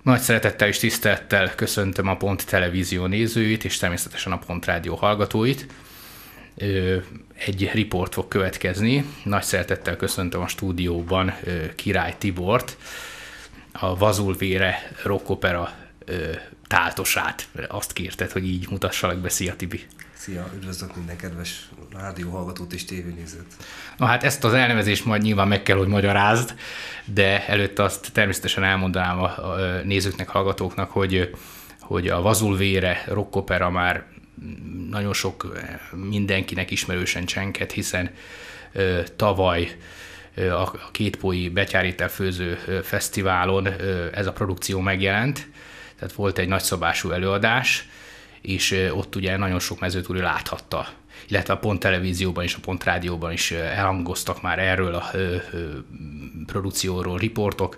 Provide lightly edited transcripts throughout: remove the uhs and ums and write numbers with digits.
Nagy szeretettel és tisztelettel köszöntöm a Pont Televízió nézőit, és természetesen a Pont Rádió hallgatóit. Egy riport fog következni. Nagy szeretettel köszöntöm a stúdióban Király Tibort, a Vazulvére rockopera táltosát. Azt kérted, hogy így mutassalak be. Szia, Tibi! Szia, üdvözlök minden kedves rádióhallgatót és tévénézőt. Na hát ezt az elnevezést majd nyilván meg kell, hogy magyarázd, de előtt azt természetesen elmondanám a nézőknek, hallgatóknak, hogy a Vazulvére rockopera már nagyon sok mindenkinek ismerősen csenket, hiszen tavaly a Kétpolyi Betyárétel főző fesztiválon ez a produkció megjelent, tehát volt egy nagyszabású előadás, és ott ugye nagyon sok mezőtúri láthatta, illetve a Pont Televízióban és a Pont Rádióban is elhangoztak már erről a produkcióról riportok,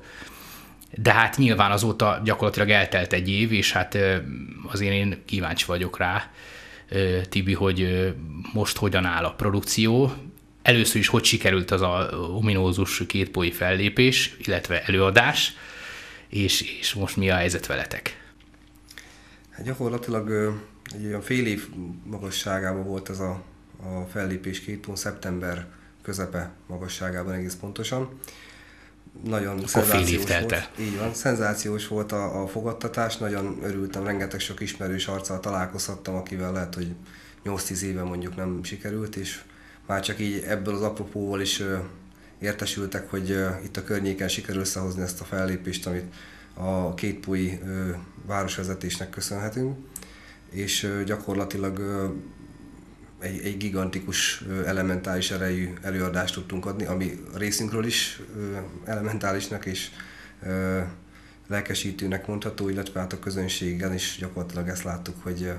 de hát nyilván azóta gyakorlatilag eltelt egy év, és hát azért én kíváncsi vagyok rá, Tibi, hogy most hogyan áll a produkció. Először is hogy sikerült az a ominózus kétpolyi fellépés, illetve előadás, és most mi a helyzet veletek? Hát gyakorlatilag egy olyan fél év magasságában volt ez a fellépés, Kétpont, szeptember közepe magasságában egész pontosan. Nagyon szenzációs volt. Így van, szenzációs volt a fogadtatás, nagyon örültem, rengeteg sok ismerős arccal találkozhattam, akivel lehet, hogy 8-10 éve mondjuk nem sikerült, és már csak így ebből az apropóval is értesültek, hogy itt a környéken sikerül összehozni ezt a fellépést, amit a kétpolyi városvezetésnek köszönhetünk, és gyakorlatilag egy gigantikus, elementális erejű előadást tudtunk adni, ami a részünkről is elementálisnak és lelkesítőnek mondható, illetve hát a közönségen is gyakorlatilag ezt láttuk, hogy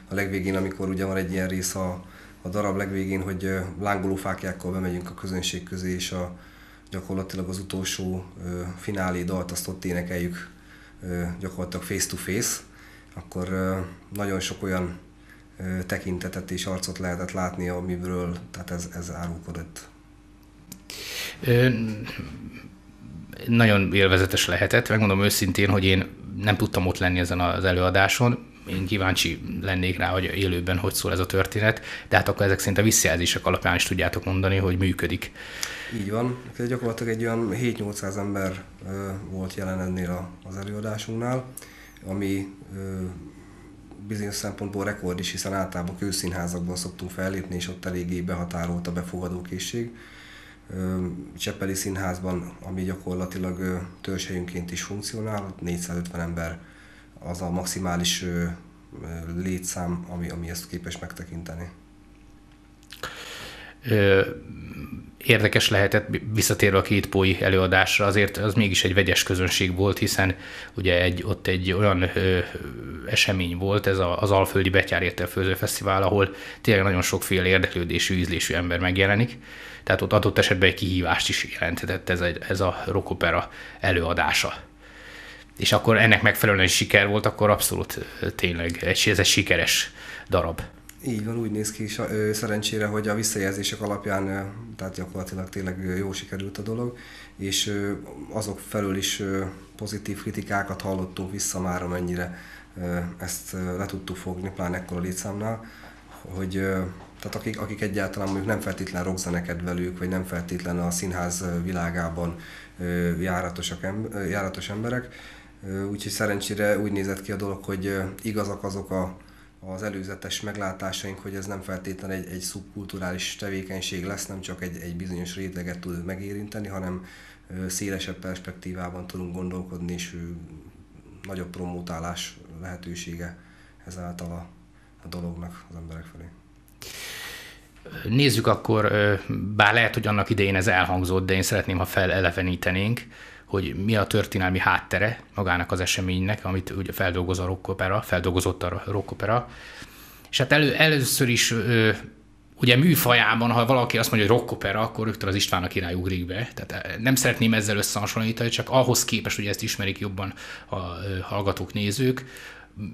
a legvégén, amikor ugye van egy ilyen rész a darab legvégén, hogy lángoló fáklyákkal bemegyünk a közönség közé, és gyakorlatilag az utolsó finálé dalt azt ott énekeljük gyakorlatilag face to face, akkor nagyon sok olyan tekintetet és arcot lehetett látni, amiből tehát ez árulkodott. Nagyon élvezetes lehetett. Megmondom őszintén, hogy én nem tudtam ott lenni ezen az előadáson. Én kíváncsi lennék rá, hogy élőben hogy szól ez a történet, de hát akkor ezek szerint a visszajelzések alapján is tudjátok mondani, hogy működik. Így van. Gyakorlatilag egy olyan 7-800 ember volt jelen ennél az előadásunknál, ami bizonyos szempontból rekord is, hiszen általában kőszínházakban szoktunk fellépni, és ott eléggé behatárolt a befogadókészség. Csepeli Színházban, ami gyakorlatilag törzshelyünként is funkcionál, 450 ember az a maximális létszám, ami ezt képes megtekinteni. Érdekes lehetett, visszatérve a kétpolyi előadásra, azért az mégis egy vegyes közönség volt, hiszen ugye ott egy olyan esemény volt, ez az Alföldi Betyárétel főző fesztivál, ahol tényleg nagyon sokféle érdeklődésű, ízlésű ember megjelenik, tehát ott adott esetben egy kihívást is jelenthetett ez a rockopera előadása. És akkor ennek megfelelően is siker volt, akkor abszolút tényleg ez egy sikeres darab. Így van, úgy néz ki szerencsére, hogy a visszajelzések alapján tehát gyakorlatilag tényleg jól sikerült a dolog, és azok felől is pozitív kritikákat hallottunk vissza már, amennyire ezt le tudtuk fogni, pláne ekkora létszámnál, hogy tehát akik egyáltalán mondjuk nem feltétlen rockzenekedvelők, vagy nem feltétlen a színház világában járatos emberek, úgyhogy szerencsére úgy nézett ki a dolog, hogy igazak azok az előzetes meglátásaink, hogy ez nem feltétlenül egy szubkulturális tevékenység lesz, nem csak egy bizonyos réteget tud megérinteni, hanem szélesebb perspektívában tudunk gondolkodni, és nagyobb promótálás lehetősége ezáltal a dolognak az emberek felé. Nézzük akkor, bár lehet, hogy annak idején ez elhangzott, de én szeretném, ha felelevenítenénk, hogy mi a történelmi háttere magának az eseménynek, amit ugye feldolgozott a rockopera. És hát először is ugye műfajában, ha valaki azt mondja, hogy rockopera, akkor rögtön az István a király ugrik be. Tehát nem szeretném ezzel összehasonlítani, csak ahhoz képest, hogy ezt ismerik jobban a hallgatók, nézők,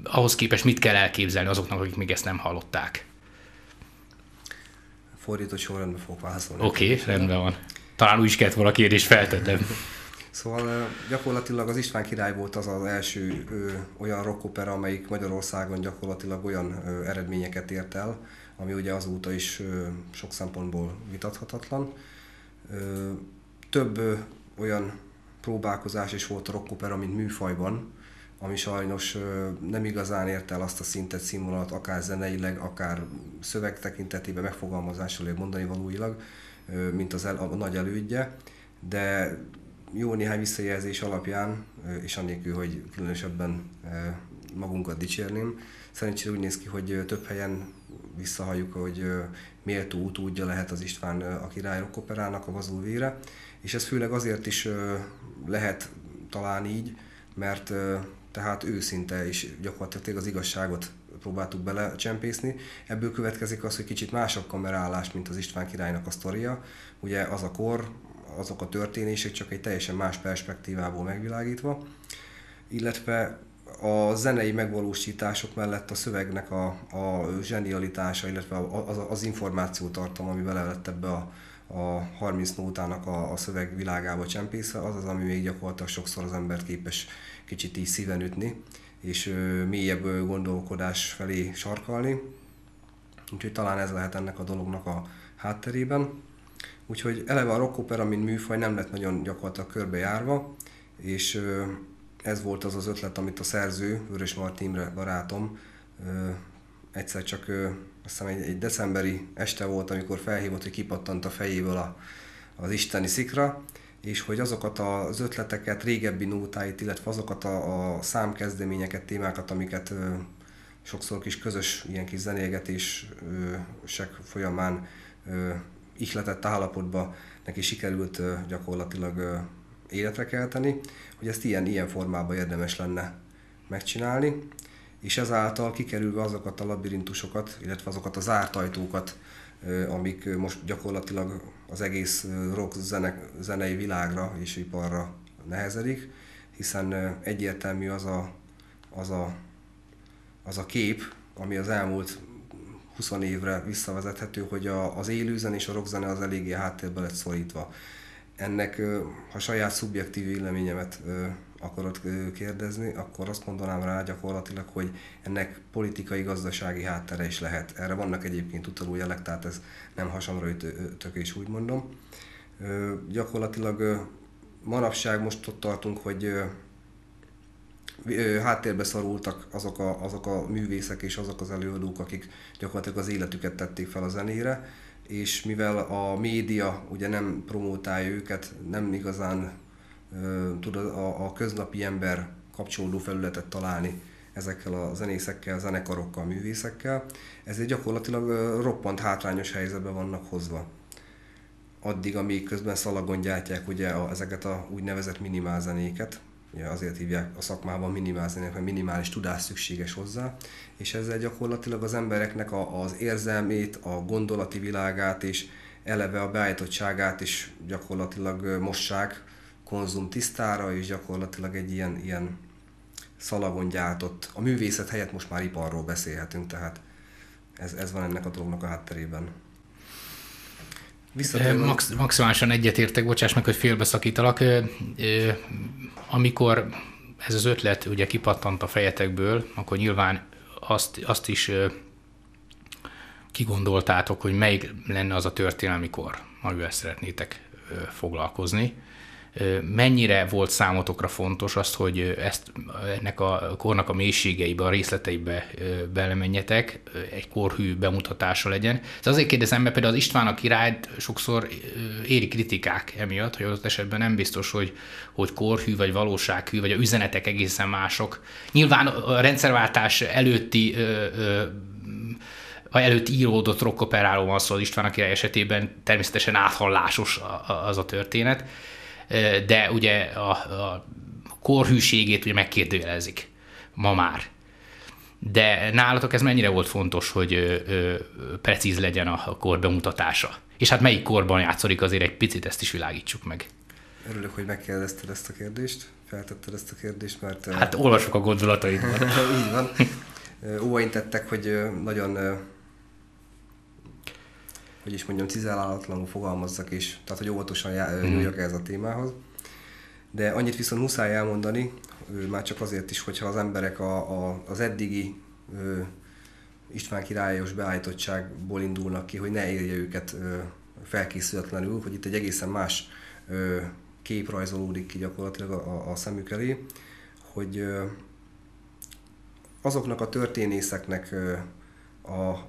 ahhoz képest mit kell elképzelni azoknak, akik még ezt nem hallották. Fordított sorrendben fogok válaszolni. Oké, rendben van. Talán úgy is kellett volna a kérdést feltettem. Szóval gyakorlatilag az István király volt az az első olyan rockopera, amelyik Magyarországon gyakorlatilag olyan eredményeket ért el, ami ugye azóta is sok szempontból vitathatatlan. Több olyan próbálkozás is volt a rockopera, mint műfajban, ami sajnos nem igazán ért el azt a szintet, színvonalat, akár zeneileg, akár szöveg tekintetében, megfogalmazással, mondani valóilag, mint a nagy elődje, de jó néhány visszajelzés alapján, és annélkül, hogy különösebben magunkat dicsérném, szerencsére úgy néz ki, hogy több helyen visszahalljuk, hogy méltó utódja lehet az István a király rockoperának, a Vazul vére, és ez főleg azért is lehet talán így, mert tehát őszinte és gyakorlatilag az igazságot próbáltuk belecsempészni. Ebből következik az, hogy kicsit másabb kamerálás, mint az István királynak a sztoria. Ugye az a kor, azok a történések csak egy teljesen más perspektívából megvilágítva, illetve a zenei megvalósítások mellett a szövegnek a zsenialitása, illetve az információtartalom, ami bele lett ebbe a 30 nótának a szöveg világába csempészve, az az, ami még gyakorlatilag sokszor az embert képes kicsit így szíven ütni, és mélyebb gondolkodás felé sarkalni. Úgyhogy talán ez lehet ennek a dolognak a hátterében. Úgyhogy eleve a rockopera, mint műfaj nem lett nagyon gyakorlatilag körbejárva, és ez volt az az ötlet, amit a szerző, Vörös Marti Imre barátom, egyszer csak azt hiszem egy decemberi este volt, amikor felhívott, hogy kipattant a fejéből az isteni szikra, és hogy azokat az ötleteket, régebbi nótáit, illetve azokat a számkezdeményeket, témákat, amiket sokszor kis közös ilyen kis zenélgetések folyamán ihletett állapotba neki sikerült gyakorlatilag életre kelteni, hogy ezt ilyen formában érdemes lenne megcsinálni, és ezáltal kikerülve azokat a labirintusokat, illetve azokat a zárt ajtókat, amik most gyakorlatilag az egész rock zenei világra és iparra nehezedik, hiszen egyértelmű az a kép, ami az elmúlt 20 évre visszavezethető, hogy az élőzene és a rockzene az eléggé háttérbe lett szorítva. Ennek, ha saját szubjektív véleményemet akarod kérdezni, akkor azt mondanám rá gyakorlatilag, hogy ennek politikai-gazdasági háttere is lehet. Erre vannak egyébként utaló jelek, tehát ez nem hasamra ütök, és úgy mondom. Gyakorlatilag manapság most ott tartunk, hogy háttérbe szorultak azok a művészek és azok az előadók, akik gyakorlatilag az életüket tették fel a zenére, és mivel a média ugye nem promótálja őket, nem igazán tud a köznapi ember kapcsolódó felületet találni ezekkel a zenészekkel, zenekarokkal, művészekkel, ezért gyakorlatilag roppant hátrányos helyzetben vannak hozva. Addig, amíg közben szalagon gyártják ugye ezeket a úgynevezett minimálzenéket, ugye azért hívják a szakmában minimálzenének, mert minimális tudás szükséges hozzá, és ezzel gyakorlatilag az embereknek az érzelmét, a gondolati világát és eleve a beállítottságát is gyakorlatilag mossák konzum tisztára, és gyakorlatilag egy ilyen szalagon gyártott, a művészet helyett most már iparról beszélhetünk, tehát ez van ennek a dolognak a hátterében. Maximálisan egyetértek, bocsáss meg, hogy félbeszakítalak. Amikor ez az ötlet ugye kipattant a fejetekből, akkor nyilván azt is kigondoltátok, hogy melyik lenne az a történelmi kor, amivel szeretnétek foglalkozni. Mennyire volt számotokra fontos azt, hogy ennek a kornak a mélységeibe, a részleteibe belemenjetek, egy korhű bemutatása legyen. Ez azért kérdezem, mert például az István a királyt sokszor éri kritikák emiatt, hogy az esetben nem biztos, hogy korhű vagy valósághű, vagy a üzenetek egészen mások. Nyilván a rendszerváltás előtti íródott rockoperáról van szó az István a király esetében, természetesen áthallásos az a történet, de ugye a korhűségét ugye megkérdőjelezik ma már. De nálatok ez mennyire volt fontos, hogy precíz legyen a kor bemutatása? És hát melyik korban játszódik, azért egy picit ezt is világítsuk meg. Örülök, hogy megkérdezted ezt a kérdést, feltetted ezt a kérdést, mert... Hát olvasok a gondolataidban. Így van. Óvaintettek, hogy nagyon... hogy is mondjam, cizellálatlanul fogalmazzak is, tehát hogy óvatosan nyúljak ez a témához. De annyit viszont muszáj elmondani, már csak azért is, hogyha az emberek az eddigi István királyos beállítottságból indulnak ki, hogy ne érje őket felkészületlenül, hogy itt egy egészen más kép rajzolódik ki gyakorlatilag a szemük elé, hogy azoknak a történészeknek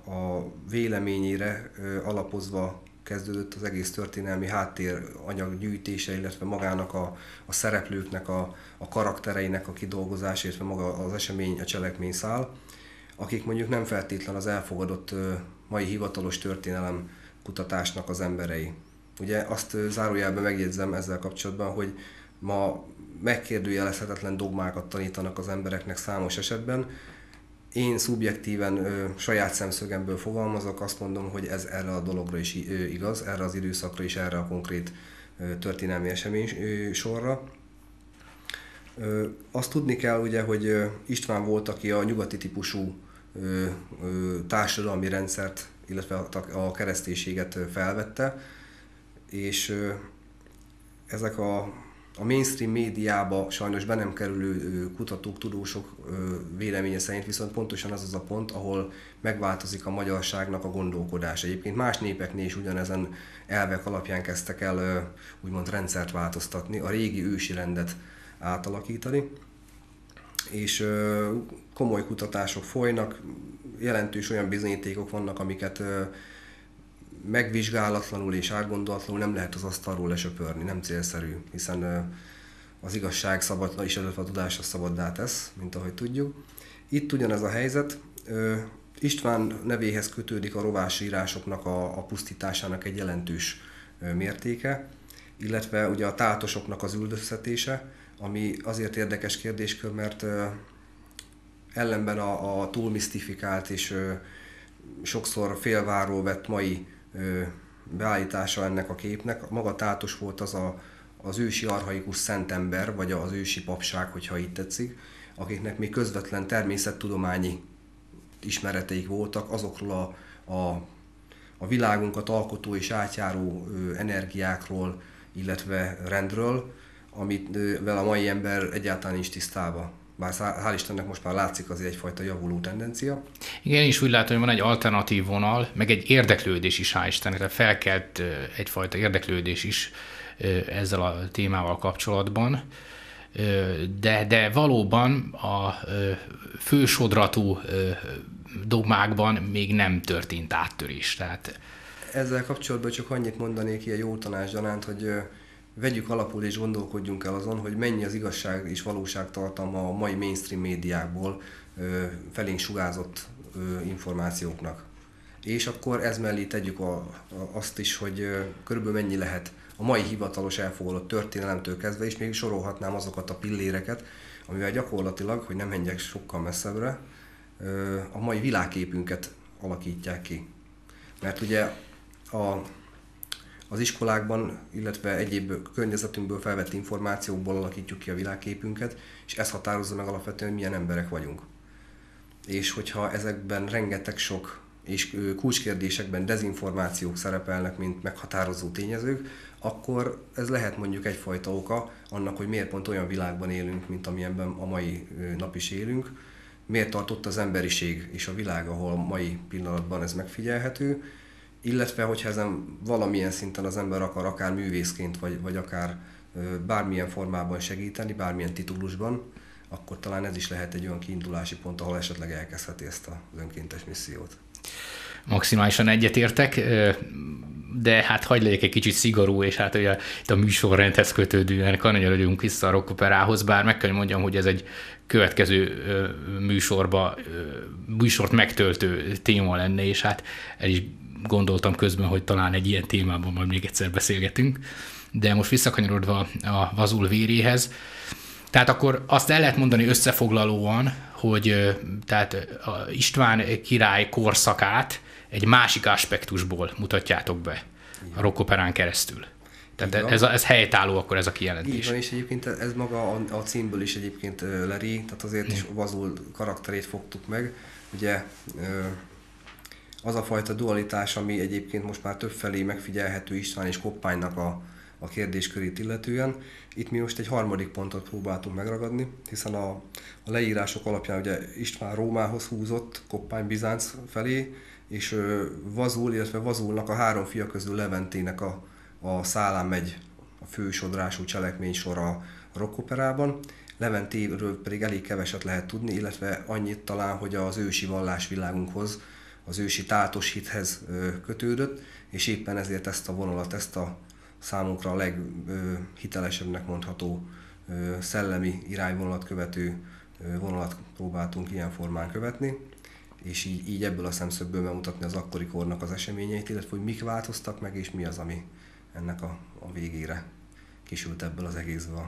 a véleményére alapozva kezdődött az egész történelmi háttéranyag gyűjtése, illetve magának a szereplőknek a karaktereinek a kidolgozása, illetve maga az esemény, a cselekmény szál, akik mondjuk nem feltétlen az elfogadott mai hivatalos történelem kutatásnak az emberei. Ugye azt zárójelben megjegyzem ezzel kapcsolatban, hogy ma megkérdőjelezhetetlen dogmákat tanítanak az embereknek számos esetben. Én szubjektíven saját szemszögemből fogalmazok, azt mondom, hogy ez erre a dologra is igaz, erre az időszakra is, erre a konkrét történelmi esemény sorra. Azt tudni kell ugye, hogy István volt, aki a nyugati típusú társadalmi rendszert, illetve a kereszténységet felvette, és ezek a mainstream médiába sajnos be nem kerülő kutatók, tudósok véleménye szerint viszont pontosan az az a pont, ahol megváltozik a magyarságnak a gondolkodása. Egyébként más népeknél is ugyanezen elvek alapján kezdtek el úgymond rendszert változtatni, a régi ősi rendet átalakítani, és komoly kutatások folynak, jelentős olyan bizonyítékok vannak, amiket megvizsgálatlanul és átgondolatlanul nem lehet az asztalról lesöpörni, nem célszerű, hiszen az igazság szabad, és a tudás szabaddá tesz, mint ahogy tudjuk. Itt ugyanez a helyzet, István nevéhez kötődik a rovási írásoknak a pusztításának egy jelentős mértéke, illetve ugye a táltosoknak az üldöztetése, ami azért érdekes kérdéskör, mert ellenben a túl misztifikált és sokszor félváról vett mai beállítása ennek a képnek, maga Tátos volt az ősi archaikus szentember, vagy az ősi papság, hogyha így tetszik, akiknek még közvetlen természettudományi ismereteik voltak azokról a világunkat alkotó és átjáró energiákról, illetve rendről, amivel a mai ember egyáltalán nincs tisztában. Bár hál' Istennek most már látszik azért egyfajta javuló tendencia. Igen, én is úgy látom, hogy van egy alternatív vonal, meg egy érdeklődés is, hál' Istennek, tehát felkelt egyfajta érdeklődés is ezzel a témával kapcsolatban. De valóban a fősodratú dogmákban még nem történt áttörés. Tehát... Ezzel kapcsolatban csak annyit mondanék ilyen jó tanács gyanánt, hogy vegyük alapul és gondolkodjunk el azon, hogy mennyi az igazság és valóság tartalma a mai mainstream médiákból felénk sugárzott információknak. És akkor ez mellé tegyük azt is, hogy körülbelül mennyi lehet a mai hivatalos elfogadott történelemtől kezdve, és még sorolhatnám azokat a pilléreket, amivel gyakorlatilag, hogy nem menjek sokkal messzebbre, a mai világképünket alakítják ki. Mert ugye az iskolákban, illetve egyéb környezetünkből felvett információkból alakítjuk ki a világképünket, és ez határozza meg alapvetően, hogy milyen emberek vagyunk. És hogyha ezekben rengeteg sok és kulcskérdésekben dezinformációk szerepelnek, mint meghatározó tényezők, akkor ez lehet mondjuk egyfajta oka annak, hogy miért pont olyan világban élünk, mint amilyenben a mai nap is élünk, miért tartott az emberiség és a világ, ahol mai pillanatban ez megfigyelhető, illetve hogyha ezen valamilyen szinten az ember akar, akár művészként, vagy akár bármilyen formában segíteni, bármilyen titulusban, akkor talán ez is lehet egy olyan kiindulási pont, ahol esetleg elkezdheti ezt az önkéntes missziót. Maximálisan egyetértek, de hát hadd legyek egy kicsit szigorú, és hát ugye itt a műsorrendhez kötődően kanyarodjunk vissza a rockoperához, bár meg kell mondjam, hogy ez egy következő műsort megtöltő téma lenne, és hát el is gondoltam közben, hogy talán egy ilyen témában majd még egyszer beszélgetünk, de most visszakanyarodva a Vazul véréhez. Tehát akkor azt el lehet mondani összefoglalóan, hogy tehát a István király korszakát egy másik aspektusból mutatjátok be a rockoperán keresztül. Tehát ez helytálló akkor ez a kijelentés. Így van, és egyébként ez maga a címből is egyébként leri, tehát azért is Vazul karakterét fogtuk meg. Ugye az a fajta dualitás, ami egyébként most már többfelé megfigyelhető István és Koppánynak a kérdéskörét illetően. Itt mi most egy harmadik pontot próbáltunk megragadni, hiszen a leírások alapján ugye István Rómához húzott, Koppány Bizánc felé, és Vazul, illetve Vazulnak a 3 fia közül Leventének a szálán megy a fősodrású cselekménysor a rockoperában. Leventéről pedig elég keveset lehet tudni, illetve annyit talán, hogy az ősi vallásvilágunkhoz, az ősi tátos hithez kötődött, és éppen ezért ezt a vonalat, ezt a számunkra a leghitelesebbnek mondható szellemi irányvonalat követő vonalat próbáltunk ilyen formán követni, és így ebből a szemszögből bemutatni az akkori kornak az eseményeit, illetve hogy mik változtak meg, és mi az, ami ennek a végére kisült ebből az egészből.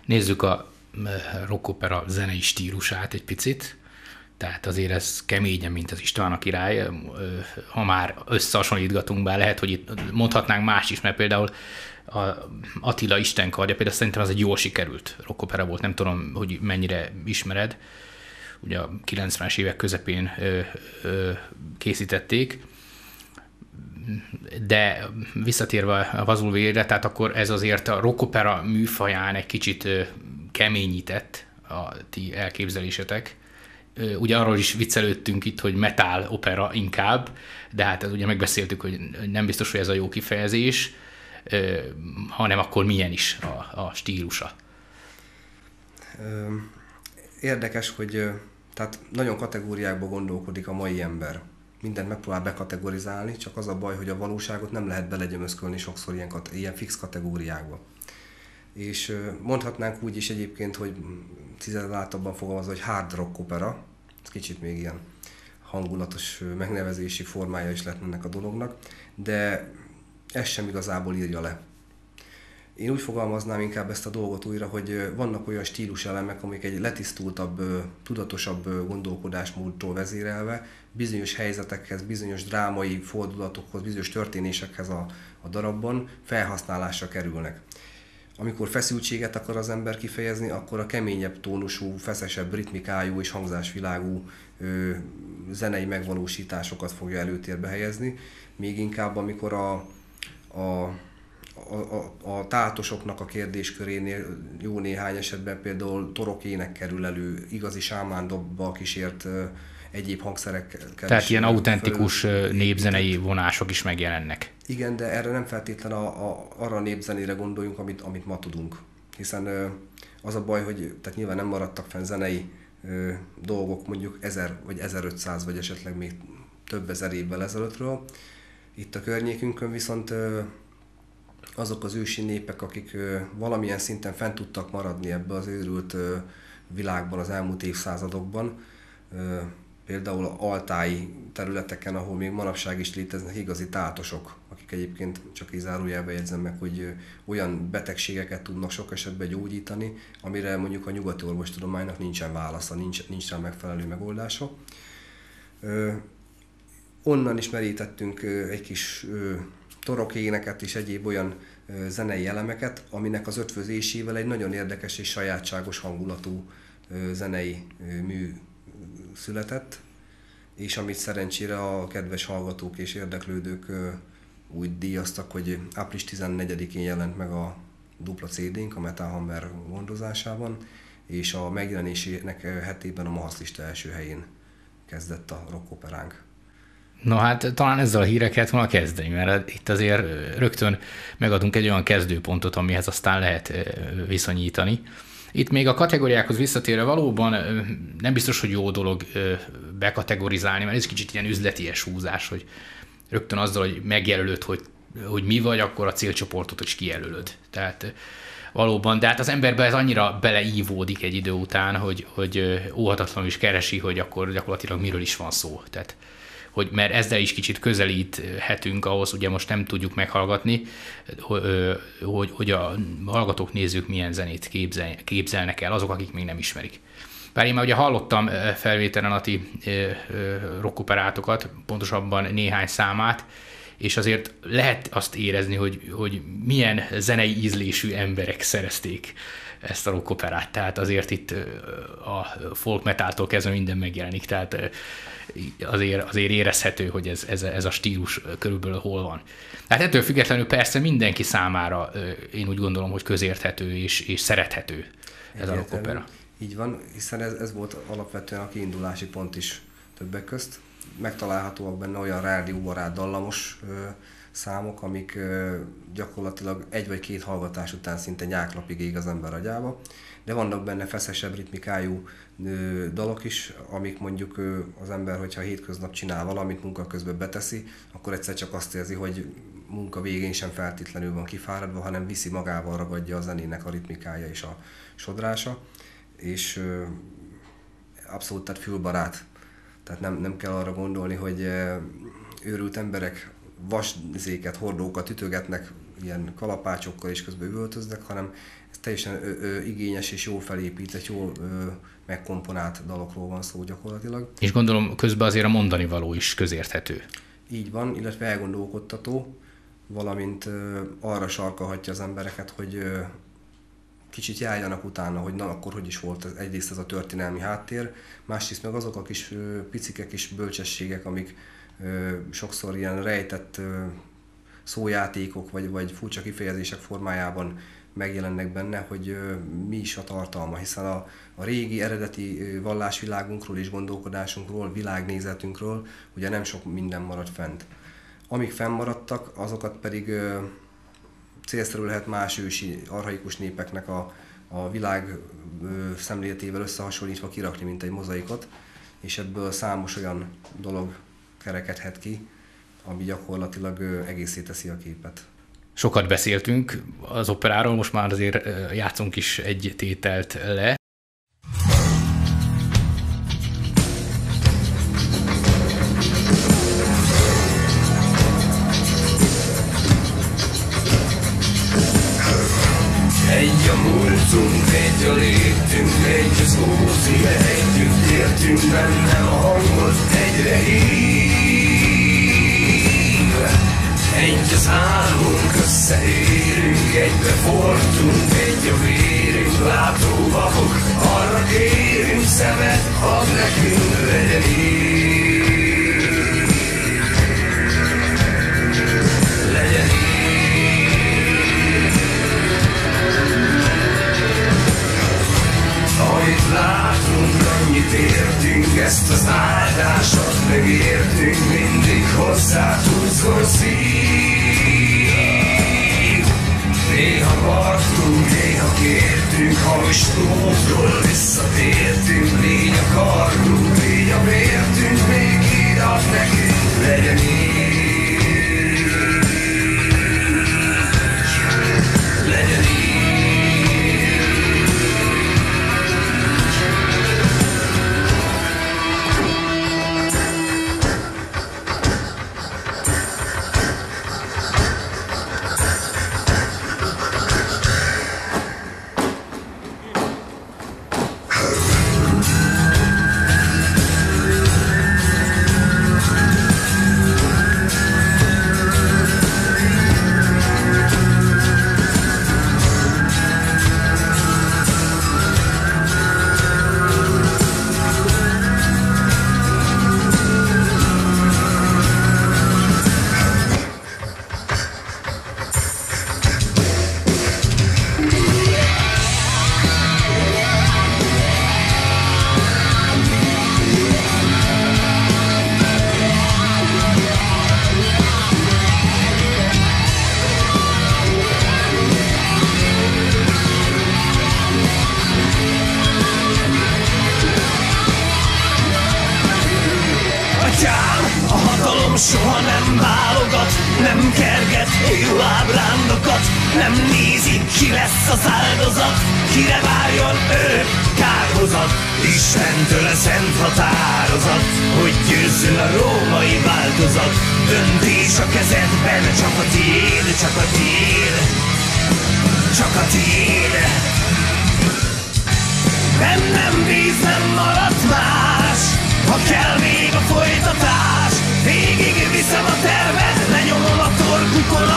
Nézzük a rockopera zenei stílusát egy picit. Tehát azért ez keményen, mint az István a király. Ha már összehasonlítgatunk be, lehet, hogy itt mondhatnánk más is, mert például a Attila Istenkardja, például szerintem az egy jól sikerült rockopera volt, nem tudom, hogy mennyire ismered. Ugye a 90-es évek közepén készítették. De visszatérve a Vazulvérre, tehát akkor ez azért a rockopera műfaján egy kicsit keményített a ti elképzelésetek. Ugye arról is viccelődtünk itt, hogy metal opera inkább, de hát ugye megbeszéltük, hogy nem biztos, hogy ez a jó kifejezés, hanem akkor milyen is a stílusa. Érdekes, hogy tehát nagyon kategóriákba gondolkodik a mai ember. Mindent megpróbál bekategorizálni, csak az a baj, hogy a valóságot nem lehet belegyömözkölni sokszor ilyen fix kategóriákba. És mondhatnánk úgy is egyébként, hogy cizeláltabban fogalmazva, hogy hard rock opera, ez kicsit még ilyen hangulatos megnevezési formája is lett ennek a dolognak, de ez sem igazából írja le. Én úgy fogalmaznám inkább ezt a dolgot újra, hogy vannak olyan stíluselemek, amik egy letisztultabb, tudatosabb gondolkodásmódtól vezérelve bizonyos helyzetekhez, bizonyos drámai fordulatokhoz, bizonyos történésekhez a darabban felhasználásra kerülnek. Amikor feszültséget akar az ember kifejezni, akkor a keményebb tónusú, feszesebb ritmikájú és hangzásvilágú zenei megvalósításokat fogja előtérbe helyezni, még inkább amikor a tátosoknak a kérdéskörénél jó néhány esetben például torokének kerül elő, igazi sámándobba kísért egyéb hangszerekkel. Tehát ilyen autentikus népzenei vonások is megjelennek. Igen, de erre nem feltétlenül arra a népzenére gondoljunk, amit ma tudunk. Hiszen az a baj, hogy tehát nyilván nem maradtak fenn zenei dolgok mondjuk 1000 vagy 1500 vagy esetleg még több ezer évvel ezelőttről. Itt a környékünkön viszont azok az ősi népek, akik valamilyen szinten fent tudtak maradni ebbe az őrült világban az elmúlt évszázadokban, például altái területeken, ahol még manapság is léteznek igazi tátosok, akik egyébként csak így zárójelbe jegyzem meg, hogy olyan betegségeket tudnak sok esetben gyógyítani, amire mondjuk a nyugati orvostudománynak nincsen válasza, nincs rá megfelelő megoldása. Onnan is merítettünk egy kis torokéneket és egyéb olyan zenei elemeket, aminek az ötvözésével egy nagyon érdekes és sajátságos hangulatú zenei mű született, és amit szerencsére a kedves hallgatók és érdeklődők úgy díjaztak, hogy április 14-én jelent meg a dupla CD-nk a Metal Hammer gondozásában, és a megjelenésének hetében a Mahaszlista első helyén kezdett a rockoperánk. No hát talán ezzel a hírekkel volna kezdeni, mert itt azért rögtön megadunk egy olyan kezdőpontot, amihez aztán lehet viszonyítani. Itt még a kategóriákhoz visszatérve valóban nem biztos, hogy jó dolog bekategorizálni, mert ez kicsit ilyen üzleties húzás, hogy rögtön azzal, hogy megjelölöd, hogy mi vagy, akkor a célcsoportot is kijelölöd. Tehát valóban, de hát az emberbe ez annyira beleívódik egy idő után, hogy óhatatlanul is keresi, hogy akkor gyakorlatilag miről is van szó. Tehát, mert ezzel is kicsit közelíthetünk ahhoz, ugye most nem tudjuk meghallgatni, hogy a hallgatók, nézők milyen zenét képzelnek el, azok, akik még nem ismerik. Bár én már ugye hallottam felvételen a ti rockoperátokat, pontosabban néhány számát, és azért lehet azt érezni, hogy milyen zenei ízlésű emberek szerezték ezt a rockoperát. Tehát azért itt a folk metáltól kezdve minden megjelenik, tehát azért érezhető, hogy ez a stílus körülbelül hol van. Hát ettől függetlenül persze mindenki számára én úgy gondolom, hogy közérthető és szerethető ez a rockopera. Így van, hiszen ez volt alapvetően a kiindulási pont is többek közt. Megtalálhatóak benne olyan rádióbarát dallamos számok, amik gyakorlatilag egy vagy két hallgatás után szinte nyáklapig ég az ember agyába, de vannak benne feszesebb ritmikájú dalok is, amik mondjuk az ember, hogyha hétköznap csinál valamit, munka közben beteszi, akkor egyszer csak azt érzi, hogy munka végén sem feltétlenül van kifáradva, hanem viszi magával, ragadja a zenének a ritmikája és a sodrása, és abszolút tehát fülbarát. Tehát nem kell arra gondolni, hogy őrült emberek vaszéket, hordókat ütögetnek ilyen kalapácsokkal és közben üvöltöznek, hanem ez teljesen igényes és jól felépített, jól megkomponált dalokról van szó gyakorlatilag. És gondolom közben azért a mondani való is közérthető. Így van, illetve elgondolkodtató, valamint arra sarkalhatja az embereket, hogy kicsit járjanak utána, hogy na akkor hogy is volt egyrészt ez a történelmi háttér, másrészt meg azok a kis picike kis bölcsességek, amik sokszor ilyen rejtett szójátékok vagy furcsa kifejezések formájában megjelennek benne, hogy mi is a tartalma, hiszen a régi eredeti vallásvilágunkról és gondolkodásunkról, világnézetünkről ugye nem sok minden maradt fent. Amik fennmaradtak, azokat pedig célszerű lehet más ősi, archaikus népeknek a világ szemléletével összehasonlítva kirakni, mint egy mozaikot, és ebből számos olyan dolog kerekedhet ki, ami gyakorlatilag egészé teszi a képet. Sokat beszéltünk az operáról, most már azért játszunk is egy tételt le. Egy a múltunk, egy a létünk, egy az út, ide együtt értünk, bennem a hangot egyre hív. Egy az álmunk, összeérünk, egybe fordulunk, egy a vérünk, látó vakok, arra kérünk, szemed, ad nekünk, legyen így. Legyen így. Amit látunk, annyit értünk, ezt az áldásot megértünk, mindig hozzá tudsz szív. Néha vartunk, néha kértünk, hamis útról visszatértünk, légy a kartunk, légy a vértünk, még így ad nekünk, legyen így. Legyen így. Soha nem válogat, nem kerget jó ábrándokat, nem nézi, ki lesz az áldozat, kire várjon örök kárhozat. Istentől a szent határozat, hogy győzzön a római változat. Döntés a kezedben, csak a tiéd, csak a tiéd, csak a tiéd. Bennem víz nem maradt más, ha kell még a folytatás. Végig viszem a tervet, lenyomom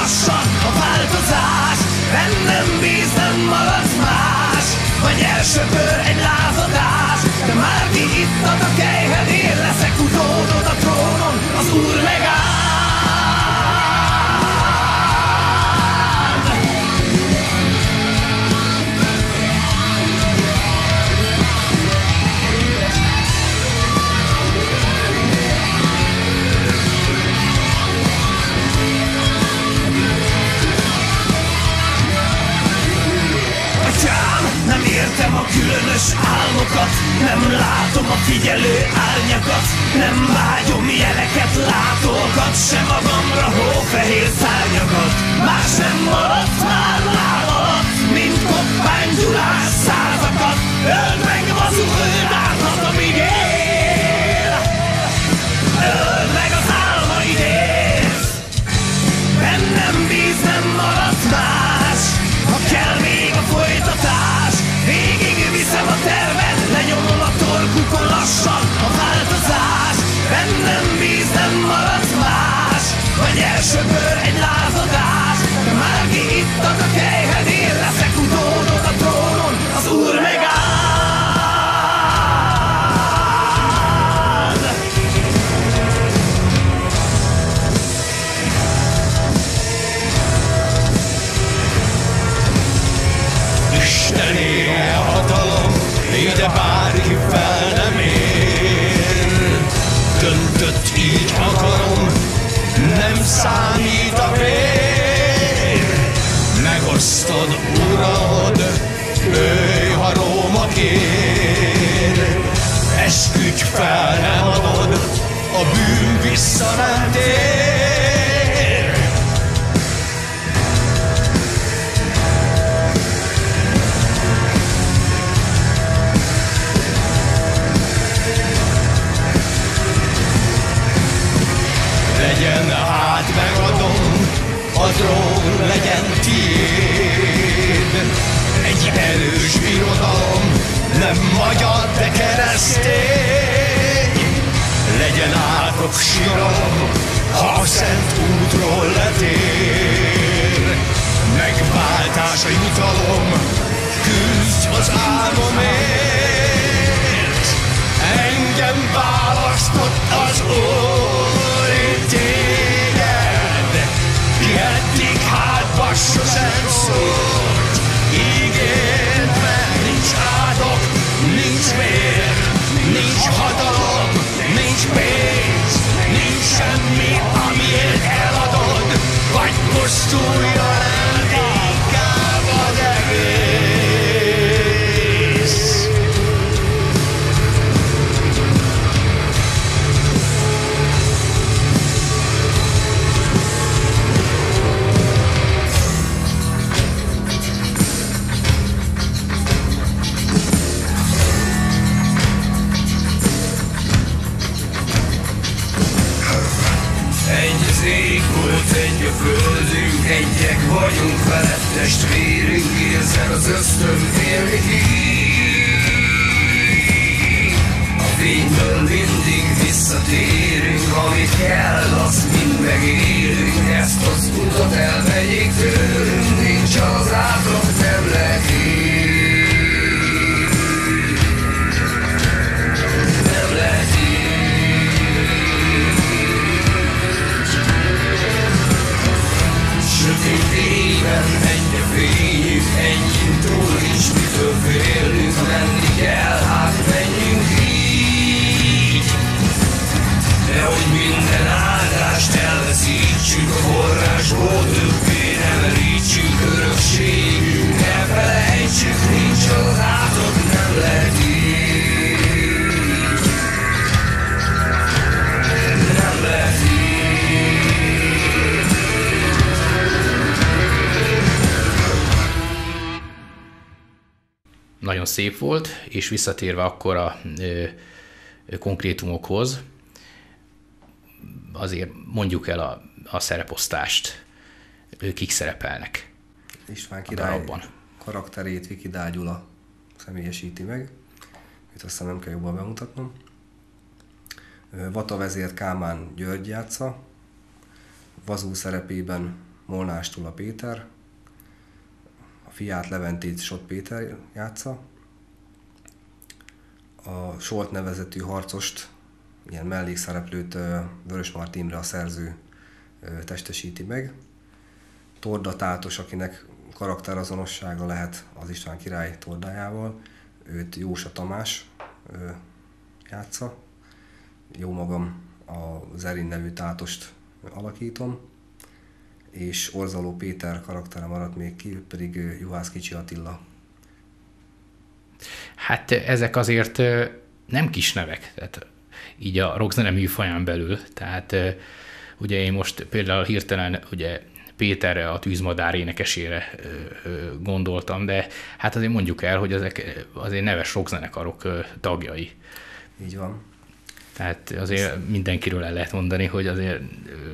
lassan a változás. Bennem bíz, nem marad más, vagy elsöpör egy lázadás. De már ki ittad a kejhed, én leszek utódod a trónon, az Úr megáll. Nem értem a különös álmokat, nem látom a figyelő árnyakat, nem vágyom jeleket, látókat, sem magamra hófehér szárnyakat. Más nem maradt már láb alatt, mint koppánygyulás százakat. Öld meg az Úr, áthat, amíg él, öld meg az álmaidért. Bennem bíz, nem maradt más, ha kell még a folytatás. Végig viszem a tervet, lenyomom a torkukon lassan a változás. Bennem bíz, nem marad más, vagy elsöpör egy lázadás. De már ki ittad a kejhed, én leszek utódod a trónon, az Úr megáll. Istené a hatalom, ide bárki fel nem ér. Döntött, így akarom, nem számít a vér. Megosztod urad, őj, ha Róma kér. Esküdj fel, nem adod, a bűn vissza nem tér. Legyen hát megadom, a trón legyen tiéd. Egy erős birodalom, nem magyar, de keresztény. Legyen átok síralom, ha a szent útról letér. Megváltás a jutalom, küzdj az álmomért. Engem választott az Úr, én téged, ki eddig hátba sosem szólt. Ígérd meg, nincs átok, nincs vér, nincs hatalom, nincs pénz, nincs semmi, amiért eladod, vagy pusztuljon el inkább az egész. Egy az égbolt, egy a földünk, egyek vagyunk veled, testvérünk, érzel az ösztön félni hív. A fényből mindig visszatérünk, amit kell, azt mind megélünk, ezt az utat elvegyék tőlünk, nincs az átok területén. Nem lehet sötét éjben menj a fényünk, ennyien túl is mitől félünk, menni kell, hát menjünk így. De hogy minden áldást elveszítsük, a forrásból többé nem erítsük, örökségünk elfelejtsük, nincs az átok, nem lehet így. Nem lehet így. Nagyon szép volt, és visszatérve akkor a konkrétumokhoz, azért mondjuk el a szereposztást, kik szerepelnek. István király karakterét Vikidál Gyula személyesíti meg, itt aztán nem kell jobban bemutatnom. Vata vezért Kálmán György játsza, Vazul szerepében Molnár Stula Péter, a fiát Leventét Sott Péter játsza, a Solt nevezetű harcost, ilyen mellékszereplőt Vörösmarty Imre a szerző testesíti meg. Torda Tátos, akinek karakterazonossága lehet az István király tordájával, őt Jósa Tamás játsza. Jó magam a Zerin nevű Tátost alakítom, és Orzaló Péter karaktere maradt még ki, pedig Juhász Kicsi Attila. Hát ezek azért nem kis nevek, tehát így a rockzene műfaján belül. Tehát ugye én most például hirtelen ugye Péterre, a Tűzmadár énekesére gondoltam, de hát azért mondjuk el, hogy ezek azért neves rockzenekarok tagjai. Így van. Tehát azért mindenkiről el lehet mondani, hogy azért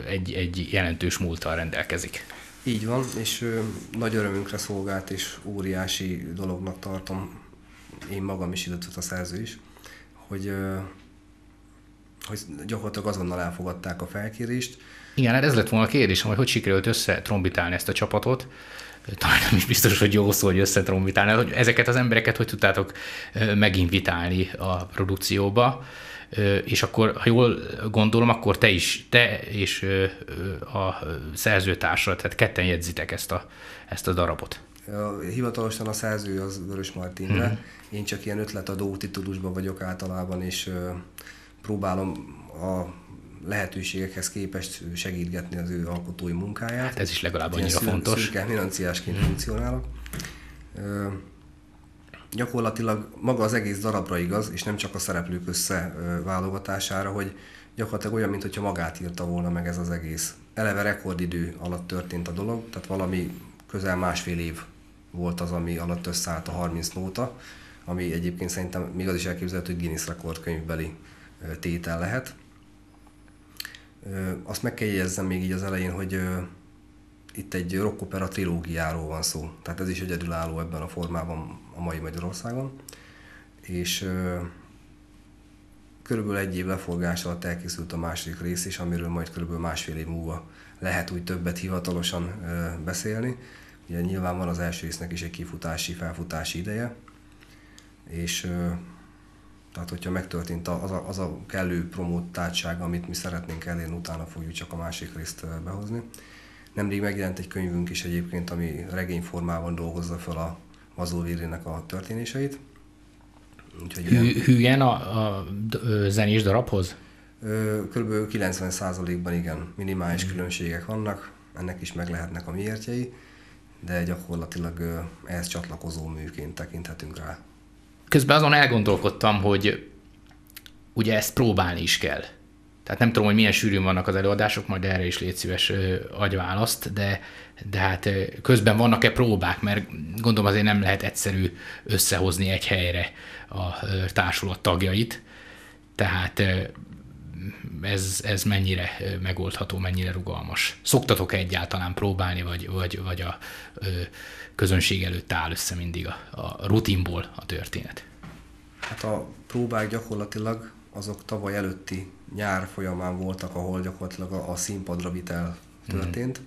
egy jelentős múlttal rendelkezik. Így van, és nagy örömünkre szolgált, és óriási dolognak tartom, én magam is, illetve a szerző is, hogy gyakorlatilag azonnal elfogadták a felkérést. Igen, hát ez lett volna a kérdésem, hogy sikerült összetrombitálni ezt a csapatot. Talán nem is biztos, hogy jó szó, hogy összetrombitálni, hogy ezeket az embereket hogy tudtátok meginvitálni a produkcióba, és akkor, ha jól gondolom, akkor te és a szerzőtársad, tehát ketten jegyzitek ezt a darabot. Hivatalosan a szerző az Vörösmarty Imre, én csak ilyen ötletadó titulusban vagyok általában, és próbálom a lehetőségekhez képest segítgetni az ő alkotói munkáját. Hát ez is legalább annyira fontos. Szürke minanciásként funkcionálok. Gyakorlatilag maga az egész darabra igaz, és nem csak a szereplők összeválogatására, hogy gyakorlatilag olyan, mintha magát írta volna meg ez az egész. Eleve rekordidő alatt történt a dolog, tehát valami közel 1,5 év volt az, ami alatt összeállt a 30 nóta, ami egyébként szerintem még az is elképzelhető, hogy Guinness rekordkönyvbeli tétel lehet. Azt meg kell jegyezzem még így az elején, hogy itt egy rockopera trilógiáról van szó, tehát ez is egyedülálló ebben a formában a mai Magyarországon, és körülbelül 1 év leforgás alatt elkészült a második rész is, amiről majd körülbelül 1,5 év múlva lehet úgy többet hivatalosan beszélni. Ugye nyilván van az első résznek is egy felfutási ideje, és tehát hogyha megtörtént az a kellő promótáltság, amit mi szeretnénk elérni, utána fogjuk csak a másik részt behozni. Nemrég megjelent egy könyvünk is egyébként, ami regényformában dolgozza fel a Vazulvérének a történéseit. Hülyen a zenés darabhoz? Körülbelül 90%-ban igen, minimális különbségek vannak, ennek is meg lehetnek a miértjei, de gyakorlatilag ehhez csatlakozó műként tekinthetünk rá. Közben azon elgondolkodtam, hogy ugye ezt próbálni is kell. Tehát nem tudom, hogy milyen sűrűn vannak az előadások, majd erre is légy szíves adj választ, de hát közben vannak-e próbák, mert gondolom azért nem lehet egyszerű összehozni egy helyre a társulat tagjait, tehát ez mennyire megoldható, mennyire rugalmas. Szoktatok-e egyáltalán próbálni, vagy a közönség előtt áll össze mindig a rutinból a történet? Hát a próbák gyakorlatilag azok tavaly előtti nyár folyamán voltak, ahol gyakorlatilag a színpadra vitel történt.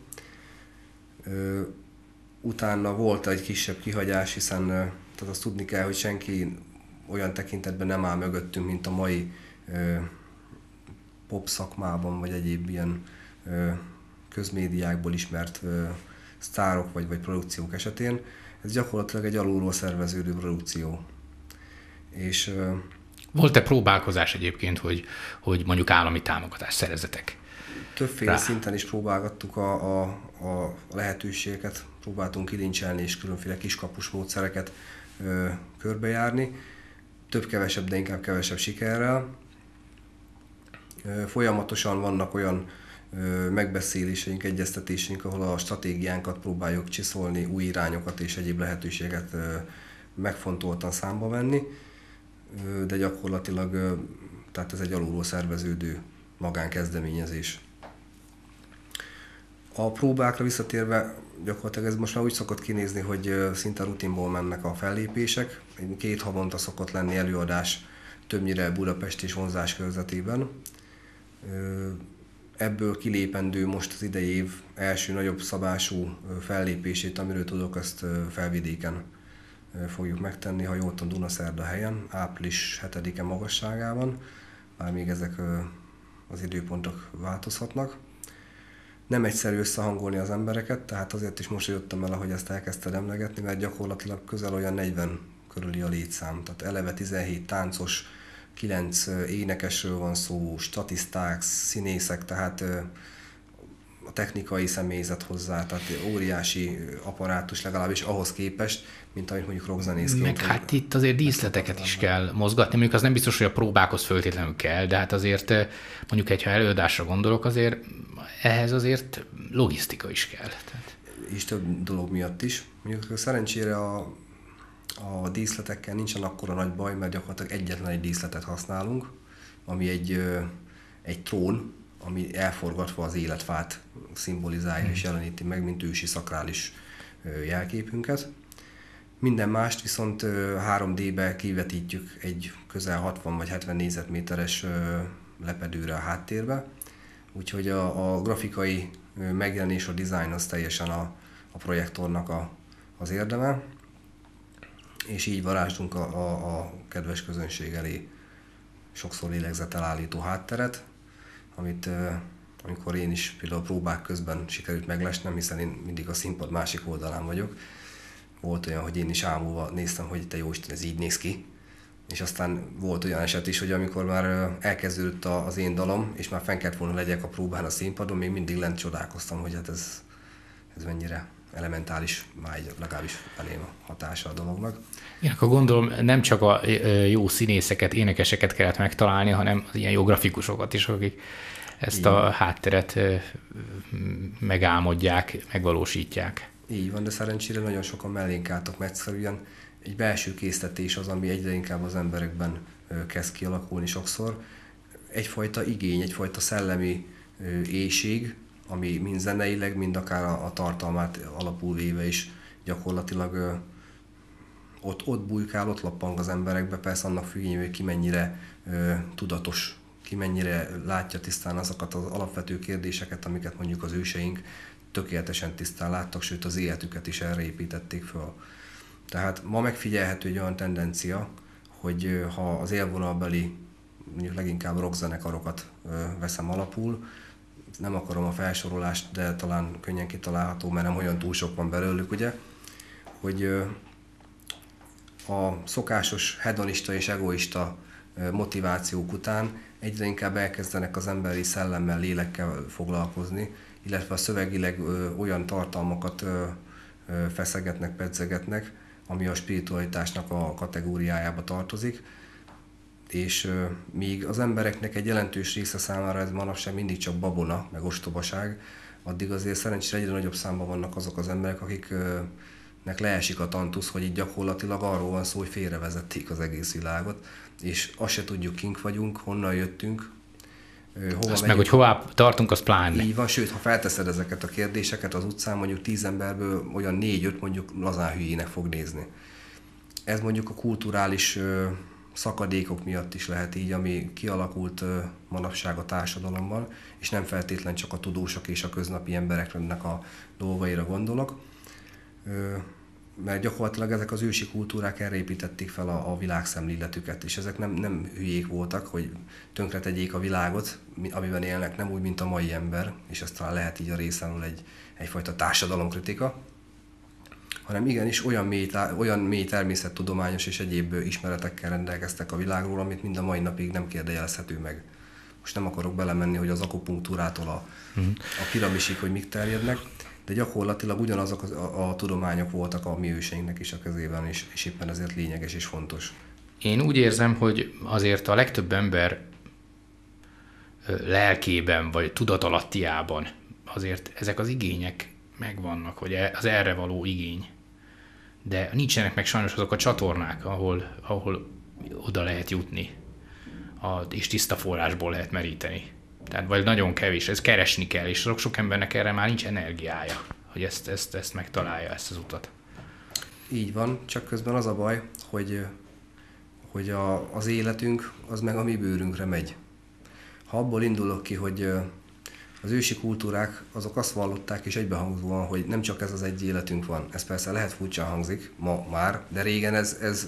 Utána volt egy kisebb kihagyás, hiszen tehát azt tudni kell, hogy senki olyan tekintetben nem áll mögöttünk, mint a mai pop szakmában, vagy egyéb ilyen közmédiákból ismert sztárok vagy produkciók esetén. Ez gyakorlatilag egy alulról szerveződő produkció. És volt-e próbálkozás egyébként, hogy mondjuk állami támogatást szerezzetek? Többféle szinten is próbálgattuk a lehetőségeket, próbáltunk kilincselni és különféle kiskapus módszereket körbejárni. Több-kevesebb, de inkább kevesebb sikerrel. Folyamatosan vannak olyan megbeszéléseink, egyeztetéseink, ahol a stratégiánkat próbáljuk csiszolni, új irányokat és egyéb lehetőséget megfontoltan számba venni, de gyakorlatilag tehát ez egy alulról szerveződő magánkezdeményezés. A próbákra visszatérve, gyakorlatilag ez most már úgy szokott kinézni, hogy szinte rutinból mennek a fellépések. 2 havonta szokott lenni előadás, többnyire Budapest és vonzás körzetében. ebből kilépendő most az idei év első nagyobb szabású fellépését, amiről tudok, azt Felvidéken fogjuk megtenni, ha jól tudom, Dunaszerdahelyen, április 7-e magasságában, bár még ezek az időpontok változhatnak. Nem egyszerű összehangolni az embereket, tehát azért is mosolyodtam el, ahogy ezt elkezdted emlegetni, mert gyakorlatilag közel olyan 40 körüli a létszám. Tehát eleve 17 táncos, 9 énekesről van szó, statiszták, színészek, tehát a technikai személyzet hozzá, tehát óriási apparátus legalábbis ahhoz képest, mint amit mondjuk rockzenészként. Meg hát itt azért díszleteket is kell mozgatni, mondjuk az nem biztos, hogy a próbákhoz föltétlenül kell, de hát azért mondjuk ha előadásra gondolok, azért ehhez azért logisztika is kell. Tehát. És több dolog miatt is. Mondjuk szerencsére a díszletekkel nincsen akkora nagy baj, mert gyakorlatilag egyetlen egy díszletet használunk, ami egy trón, ami elforgatva az életfát szimbolizálja és jeleníti meg, mint ősi szakrális jelképünket. Minden mást viszont 3D-be kivetítjük egy közel 60 vagy 70 négyzetméteres lepedőre a háttérbe, úgyhogy a grafikai megjelenés, a design az teljesen a projektornak az érdeme, és így varázsdunk a kedves közönség elé sokszor lélegzetelállító hátteret, amit amikor én is például a próbák közben sikerült meglesnem, hiszen én mindig a színpad másik oldalán vagyok. Volt olyan, hogy én is ámulva néztem, hogy te jóisten, ez így néz ki. És aztán volt olyan eset is, hogy amikor már elkezdődött az én dalom, és már fenn kellett volna legyek a próbán a színpadon, még mindig lent csodálkoztam, hogy hát ez mennyire elementális, már legalábbis elém a hatása a dolognak. Én akkor gondolom, nem csak a jó színészeket, énekeseket kellett megtalálni, hanem az ilyen jó grafikusokat is, akik ezt a hátteret megálmodják, megvalósítják. Így van, de szerencsére nagyon sokan mellénk álltak, mert egyszerűen egy belső késztetés az, ami egyre inkább az emberekben kezd kialakulni sokszor. Egyfajta igény, egyfajta szellemi éhség, ami mind zeneileg, mind akár a tartalmát alapul véve is gyakorlatilag ott bujkál, ott lappang az emberekbe, persze annak függvényében, hogy ki mennyire tudatos, ki mennyire látja tisztán azokat az alapvető kérdéseket, amiket mondjuk az őseink tökéletesen tisztán láttak, sőt az életüket is erre építették föl. Tehát ma megfigyelhető egy olyan tendencia, hogy ha az élvonalbeli, mondjuk leginkább rockzenekarokat veszem alapul, nem akarom a felsorolást, de talán könnyen kitalálható, mert nem olyan túl sok van belőlük, ugye, hogy a szokásos hedonista és egoista motivációk után egyre inkább elkezdenek az emberi szellemmel, lélekkel foglalkozni, illetve a szövegileg olyan tartalmakat feszegetnek, pedzegetnek, ami a spiritualitásnak a kategóriájába tartozik, és míg az embereknek egy jelentős része számára ez manapság mindig csak babona, meg ostobaság, addig azért szerencsére egyre nagyobb számban vannak azok az emberek, akiknek leesik a tantusz, hogy itt gyakorlatilag arról van szó, hogy félrevezették az egész világot, és azt se tudjuk, kink vagyunk, honnan jöttünk, meg, hogy hová tartunk, az pláne. Így van, sőt, ha felteszed ezeket a kérdéseket az utcán, mondjuk 10 emberből olyan 4-5 mondjuk lazán hülyének fog nézni. Ez mondjuk a kulturális szakadékok miatt is lehet így, ami kialakult manapság a társadalomban, és nem feltétlen csak a tudósok és a köznapi embereknek a dolgaira gondolok, mert gyakorlatilag ezek az ősi kultúrák erre építették fel a világszemléletüket, és ezek nem hülyék voltak, hogy tönkretegyék a világot, amiben élnek, nem úgy, mint a mai ember, és ez talán lehet így a részemről egyfajta társadalomkritika, hanem igenis olyan mély természettudományos és egyéb ismeretekkel rendelkeztek a világról, amit mind a mai napig nem kérdőjelezhető meg. Most nem akarok belemenni, hogy az akupunktúrától a piramisig, hogy mik terjednek, de gyakorlatilag ugyanazok a tudományok voltak a mi őseinknek is a kezében, és éppen ezért lényeges és fontos. Én úgy érzem, hogy azért a legtöbb ember lelkében vagy tudatalattiában azért ezek az igények megvannak, vagy az erre való igény. De nincsenek meg sajnos azok a csatornák, ahol oda lehet jutni, és tiszta forrásból lehet meríteni. Tehát vagy nagyon kevés, ez keresni kell, és sok embernek erre már nincs energiája, hogy ezt megtalálja, ezt az utat. Így van, csak közben az a baj, hogy az életünk az meg a mi bőrünkre megy. Ha abból indulok ki, hogy Az ősi kultúrák azok azt vallották és egybehangzóan, hogy nem csak ez az egy életünk van. Ez persze lehet furcsán hangzik ma már, de régen ez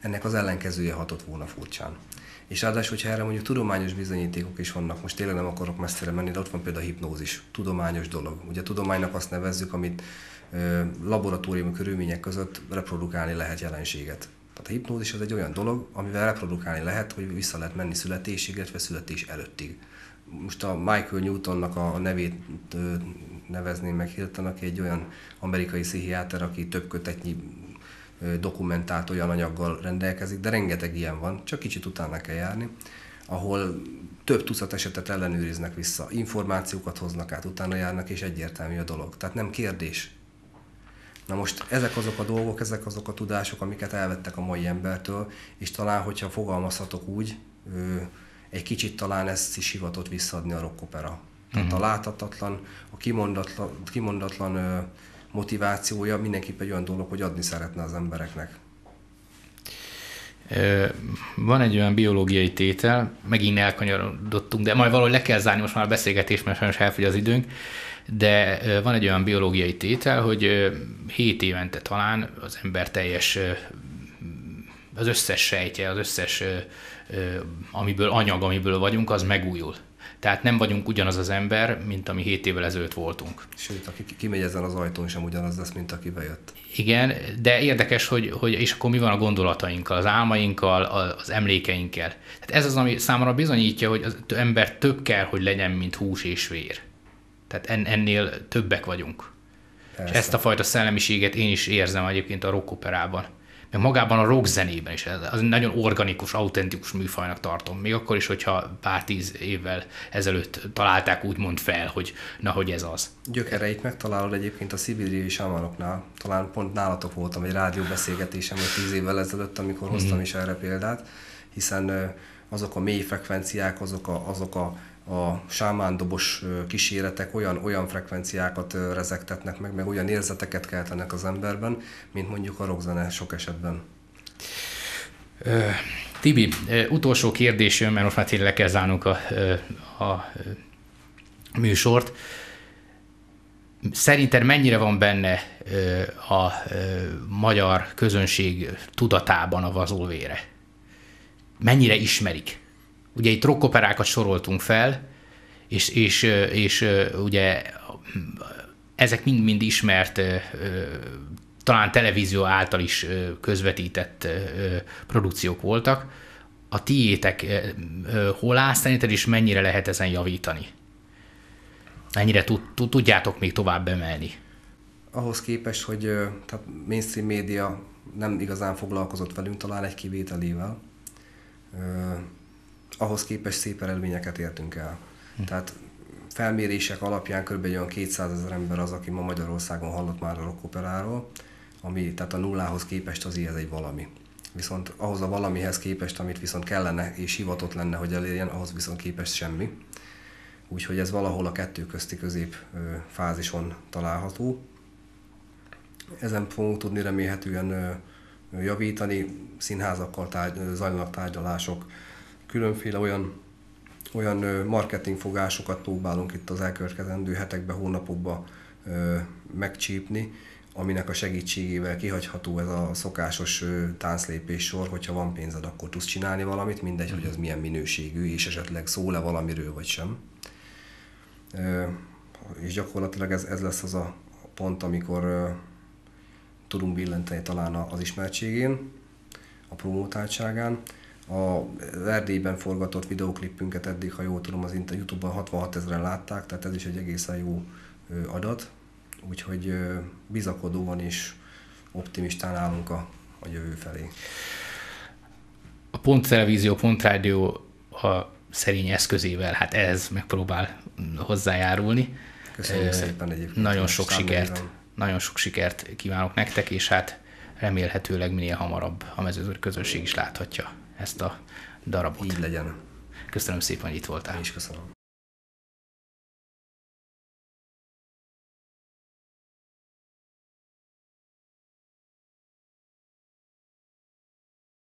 ennek az ellenkezője hatott volna furcsán. És ráadásul, hogyha erre mondjuk tudományos bizonyítékok is vannak, most tényleg nem akarok messzire menni, de ott van például a hipnózis, tudományos dolog. Ugye a tudománynak azt nevezzük, amit laboratóriumi körülmények között reprodukálni lehet jelenséget. Tehát a hipnózis az egy olyan dolog, amivel reprodukálni lehet, hogy vissza lehet menni születésig, illetve születés előttig. Most a Michael Newtonnak a nevét nevezném meg hirtelen, aki egy olyan amerikai pszichiáter, aki több kötetnyi dokumentált olyan anyaggal rendelkezik, de rengeteg ilyen van, csak kicsit utána kell járni, ahol több tucat esetet ellenőriznek vissza, információkat hoznak át, utána járnak, és egyértelmű a dolog. Tehát nem kérdés. Na most ezek azok a dolgok, ezek azok a tudások, amiket elvettek a mai embertől, és talán, hogyha fogalmazhatok úgy, egy kicsit talán ezt is hivatott visszaadni a rockopera. Tehát a láthatatlan, a kimondatlan motivációja mindenképp egy olyan dolog, hogy adni szeretne az embereknek. Van egy olyan biológiai tétel, megint elkanyarodottunk, de majd valahogy le kell zárni most már a beszélgetést, mert sajnos elfogy az időnk, de van egy olyan biológiai tétel, hogy 7 évente talán az ember teljes, az összes sejtje, az összes anyag, amiből vagyunk, az megújul. Tehát nem vagyunk ugyanaz az ember, mint ami 7 évvel ezelőtt voltunk. Sőt, aki kimegy ezen az ajtón, sem ugyanaz lesz, mint aki bejött. Igen, de érdekes, hogy és akkor mi van a gondolatainkkal, az álmainkkal, az emlékeinkkel. Tehát ez az, ami számomra bizonyítja, hogy az ember több kell, hogy legyen, mint hús és vér. Tehát ennél többek vagyunk. Persze. És ezt a fajta szellemiséget én is érzem egyébként a rockoperában. Meg magában a rock zenében is. Az nagyon organikus, autentikus műfajnak tartom. Még akkor is, hogyha pár 10 évvel ezelőtt találták úgymond fel, hogy na, hogy ez az. Gyökereit megtalálod egyébként a szibériai sámánoknál. Talán pont nálatok voltam egy rádióbeszélgetésem 10 évvel ezelőtt, amikor hoztam is erre példát, hiszen azok a mély frekvenciák, azok a sámándobos kíséretek olyan frekvenciákat rezegtetnek meg olyan érzeteket keltenek az emberben, mint mondjuk a rockzene sok esetben. Tibi, utolsó kérdés jön, mert most már tényleg le kell zárnunk a műsort. Szerinted mennyire van benne a magyar közönség tudatában a Vazulvére? Mennyire ismerik? Ugye itt rockoperákat soroltunk fel, és ugye ezek mind ismert, talán televízió által is közvetített produkciók voltak. A tiétek hol áll szerinted, és mennyire lehet ezen javítani? Mennyire tudjátok még tovább emelni? Ahhoz képest, hogy tehát mainstream média nem igazán foglalkozott velünk, talán egy kivételével, ahhoz képest szép eredményeket értünk el. Tehát felmérések alapján kb. Olyan 200 000 ember az, aki ma Magyarországon hallott már a rockoperáról, ami tehát a nullához képest az ez egy valami. Viszont ahhoz a valamihez képest, amit viszont kellene és hivatott lenne, hogy elérjen, ahhoz viszont képest semmi. Úgyhogy ez valahol a kettő közti közép fázison található. Ezen fogunk tudni remélhetően javítani, színházakkal zajlanak tárgyalások, különféle olyan marketingfogásokat próbálunk itt az elkövetkezendő hetekben, hónapokban megcsípni, aminek a segítségével kihagyható ez a szokásos tánclépés sor, hogyha van pénzed, akkor tudsz csinálni valamit, mindegy, hogy az milyen minőségű, és esetleg szól-e valamiről, vagy sem. És gyakorlatilag ez lesz az a pont, amikor tudunk billenteni talán az ismertségén, a promótáltságán. Az Erdélyben forgatott videóklipünket eddig, ha jól tudom, az YouTube-ban 66 000-en látták, tehát ez is egy egészen jó adat. Úgyhogy bizakodóan és optimistán állunk a jövő felé. A Pont Televízió, Pont Rádió a szerény eszközével, hát ez megpróbál hozzájárulni. Köszönjük szépen egyébként. Nagyon sok sikert kívánok nektek, és hát remélhetőleg minél hamarabb a mezőzőr közönség is láthatja ezt a darabot. Így legyen. Köszönöm szépen, hogy itt voltál. Én is köszönöm.